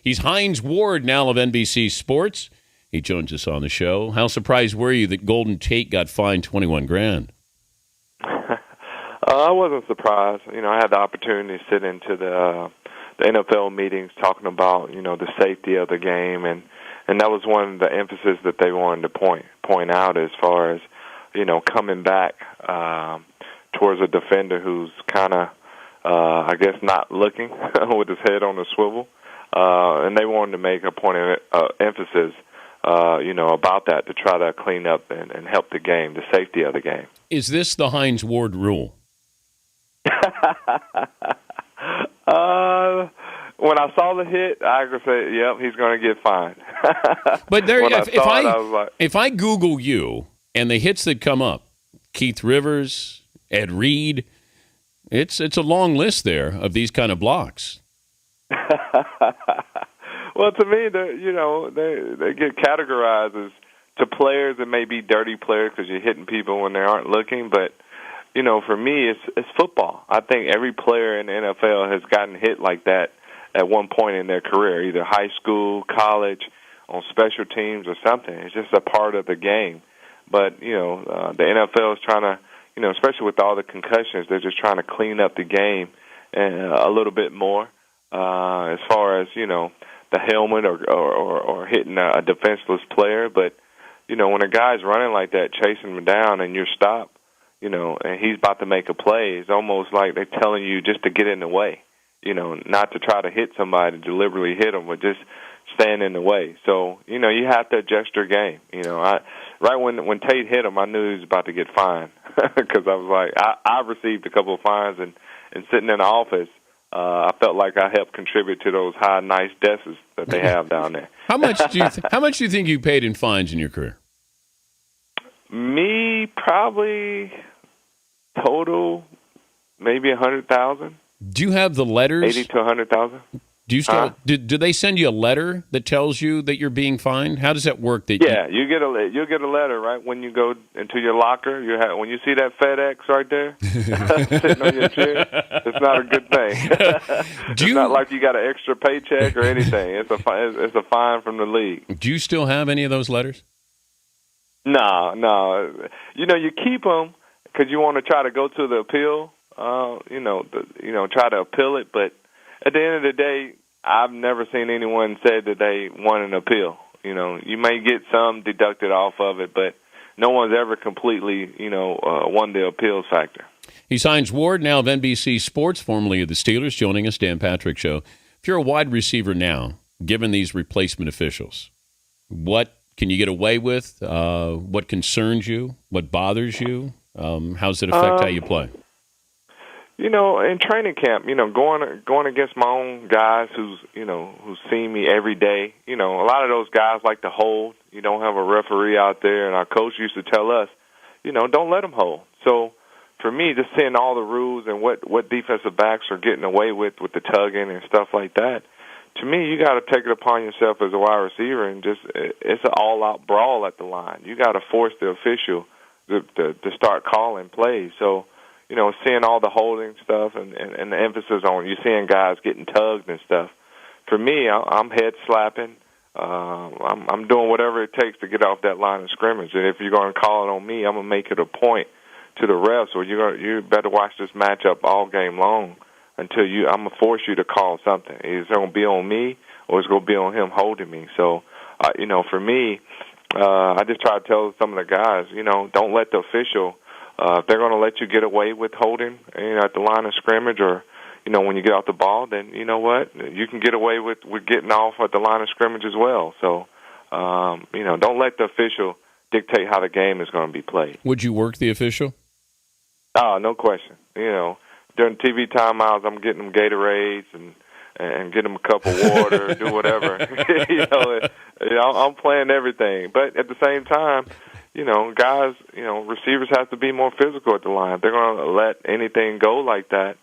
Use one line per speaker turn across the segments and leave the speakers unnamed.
He's Hines Ward, now of NBC Sports. He joins us on the show. How surprised were you that Golden Tate got fined $21,000?
I wasn't surprised. I had the opportunity to sit into the NFL meetings talking about, the safety of the game, and that was one of the emphasis that they wanted to point out as far as, coming back towards a defender who's kind of, I guess, not looking with his head on the swivel. And they wanted to make a point of emphasis, about that to try to clean up and help the game, the safety of the game.
Is this the Hines Ward rule?
When I saw the hit, I could say, yep, he's going to get fined.
But there, if I Google you and the hits that come up, Keith Rivers, Ed Reed, it's a long list there of these kind of blocks.
Well, to me, they get categorized as to players that may be dirty players because you're hitting people when they aren't looking. But, for me, it's football. I think every player in the NFL has gotten hit like that at one point in their career, either high school, college, on special teams or something. It's just a part of the game. But, the NFL is trying to, especially with all the concussions, they're just trying to clean up the game a little bit more as far as, the helmet or hitting a defenseless player. But, when a guy's running like that, chasing him down and you're stopped, and he's about to make a play, it's almost like they're telling you just to get in the way, not to try to hit somebody, deliberately hit them, but just stand in the way. So, you have to adjust your game. Right when Tate hit him, I knew he was about to get fined because I was like, I received a couple of fines, and sitting in the office, I felt like I helped contribute to those high, nice desks that they have down there.
How much do you think you paid in fines in your career?
Me, probably total, maybe 100,000.
Do you have the letters?
80 to 100,000.
Do you still? Do they send you a letter that tells you that you're being fined? How does that work?
You'll get a letter right when you go into your locker. When you see that FedEx right there sitting on your chair, it's not a good thing. It's not like you got an extra paycheck or anything. It's a fine from the league.
Do you still have any of those letters?
No. You keep them because you want to try to go to the appeal. Try to appeal it, but at the end of the day, I've never seen anyone say that they want an appeal. You may get some deducted off of it, but no one's ever completely, won the appeals factor.
He's Hines Ward, now of NBC Sports, formerly of the Steelers, joining us, Dan Patrick Show. If you're a wide receiver now, given these replacement officials, what can you get away with? What concerns you? What bothers you? How does it affect how you play?
In training camp, going against my own guys who see me every day, a lot of those guys like to hold. You don't have a referee out there, and our coach used to tell us, don't let them hold. So for me, just seeing all the rules and what defensive backs are getting away with the tugging and stuff like that, to me, you got to take it upon yourself as a wide receiver and it's an all-out brawl at the line. You got to force the official to start calling plays. So, seeing all the holding stuff and the emphasis on you seeing guys getting tugged and stuff. For me, I'm head slapping. I'm doing whatever it takes to get off that line of scrimmage. And if you're going to call it on me, I'm going to make it a point to the refs, or you better watch this matchup all game long until I'm going to force you to call something. It's going to be on me or it's going to be on him holding me. So, for me, I just try to tell some of the guys, don't let the official if they're going to let you get away with holding at the line of scrimmage or, when you get off the ball, then you know what? You can get away with getting off at the line of scrimmage as well. So, don't let the official dictate how the game is going to be played.
Would you work the official?
Oh, no question. During TV timeouts, I'm getting them Gatorades and get them a cup of water, do whatever. I'm playing everything. But at the same time, guys, receivers have to be more physical at the line. If they're going to let anything go like that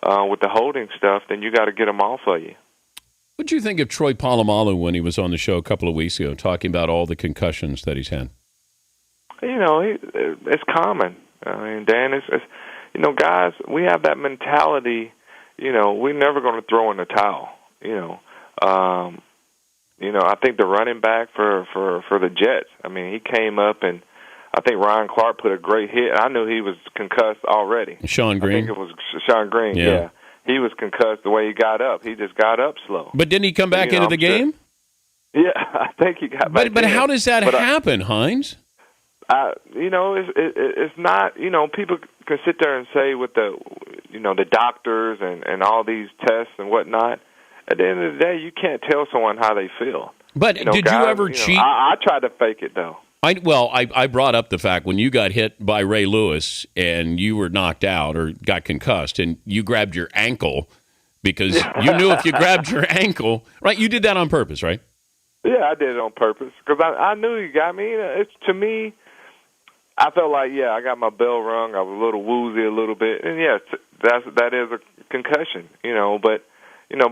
with the holding stuff, then you got to get them off of you.
What did you think of Troy Polamalu when he was on the show a couple of weeks ago, talking about all the concussions that he's had?
It's common. Dan, guys, we have that mentality. We're never going to throw in the towel. I think the running back for the Jets. I mean, he came up and I think Ryan Clark put a great hit. I knew he was concussed already.
Sean Green.
I think it was Sean Green. Yeah. He was concussed the way he got up. He just got up slow.
But didn't he come back into the game?
Yeah, I think he got back.
But how does that happen, Hines?
It's not. People can sit there and say with the doctors and all these tests and whatnot. At the end of the day, you can't tell someone how they feel.
But did you ever cheat?
I tried to fake it though.
I brought up the fact when you got hit by Ray Lewis and you were knocked out or got concussed and you grabbed your ankle because you knew if you grabbed your ankle, right? You did that on purpose, right?
Yeah, I did it on purpose because I knew you got me. To me, I felt like, I got my bell rung. I was a little woozy a little bit. And, yes, that is a concussion, But,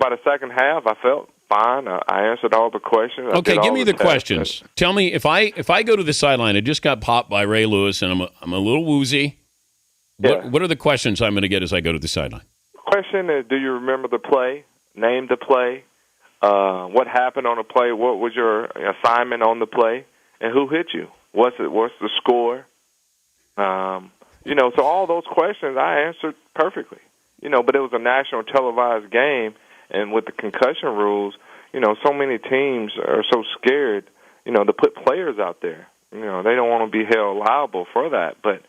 by the second half, I felt fine. I answered all the questions.
Okay, give me the questions. Tell me, if I go to the sideline, I just got popped by Ray Lewis, and I'm a little woozy. What are the questions I'm going to get as I go to the sideline?
Question is, do you remember the play? Name the play. What happened on the play? What was your assignment on the play? And who hit you? What's the score? So all those questions I answered perfectly. But it was a national televised game, and with the concussion rules, so many teams are so scared, to put players out there. They don't want to be held liable for that. But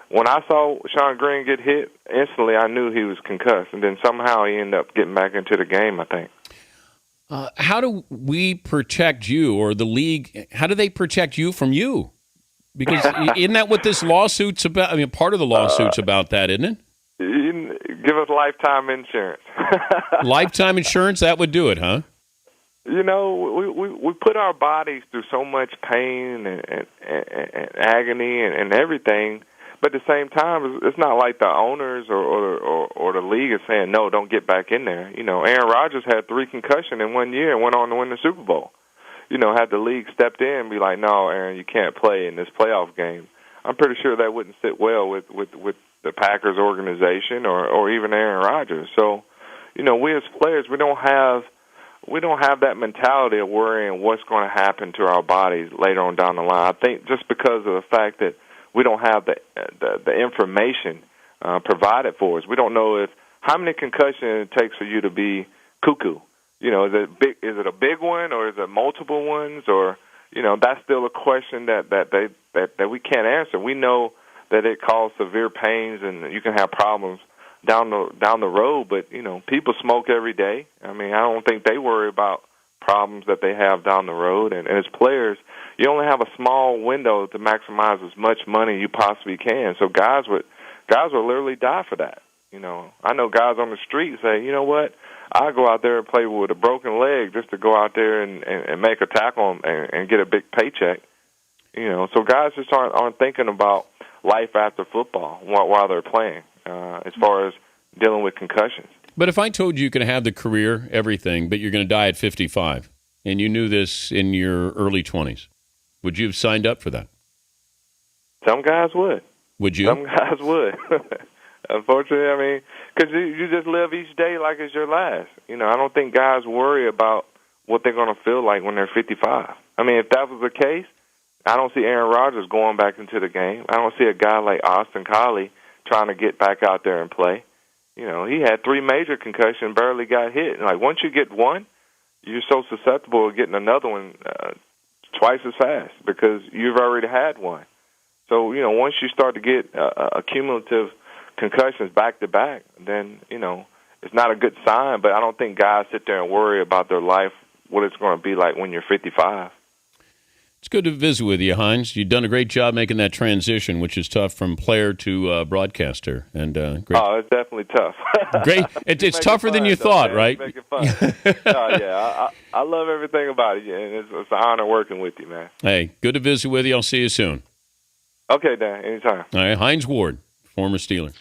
when I saw Sean Green get hit, instantly I knew he was concussed, and then somehow he ended up getting back into the game, I think.
How do we protect you, or the league, how do they protect you from you? Because isn't that what this lawsuit's about? I mean, part of the lawsuit's about that, isn't it?
Give us lifetime insurance.
Lifetime insurance, that would do it, huh?
We put our bodies through so much pain and agony and everything, but at the same time, it's not like the owners or the league is saying, no, don't get back in there. Aaron Rodgers had 3 concussions in 1 year and went on to win the Super Bowl. Had the league stepped in and be like, no, Aaron, you can't play in this playoff game. I'm pretty sure that wouldn't sit well with the Packers organization or even Aaron Rodgers. So, we as players, we don't have that mentality of worrying what's going to happen to our bodies later on down the line. I think just because of the fact that we don't have the information provided for us. We don't know how many concussions it takes for you to be cuckoo. Is it a big one or is it multiple ones, or that's still a question that we can't answer. We know that it causes severe pains and you can have problems down the road, but people smoke every day. I mean, I don't think they worry about problems that they have down the road. And as players, you only have a small window to maximize as much money you possibly can. So guys would literally die for that. I know guys on the street say, you know what, I go out there and play with a broken leg just to go out there and make a tackle and get a big paycheck. So guys just aren't thinking about life after football while they're playing, as far as dealing with concussions.
But if I told you could have the career, everything, but you're going to die at 55, and you knew this in your early 20s, would you have signed up for that?
Some guys would.
Would you?
Some guys would. Unfortunately, I mean, because you just live each day like it's your last. I don't think guys worry about what they're going to feel like when they're 55. I mean, if that was the case, I don't see Aaron Rodgers going back into the game. I don't see a guy like Austin Collie trying to get back out there and play. He had 3 major concussions, barely got hit. And once you get one, you're so susceptible to getting another one twice as fast because you've already had one. So, once you start to get cumulative concussions back to back, then, it's not a good sign. But I don't think guys sit there and worry about their life, what it's going to be like when you're 55.
It's good to visit with you, Hines. You've done a great job making that transition, which is tough from player to broadcaster. And great.
Oh, it's definitely tough.
Great. It's tougher than you thought, man. Right?
Make it fun. I love everything about it, and it's an honor working with you, man.
Hey, good to visit with you. I'll see you soon.
Okay, Dan. Anytime.
All right, Hines Ward, former Steeler.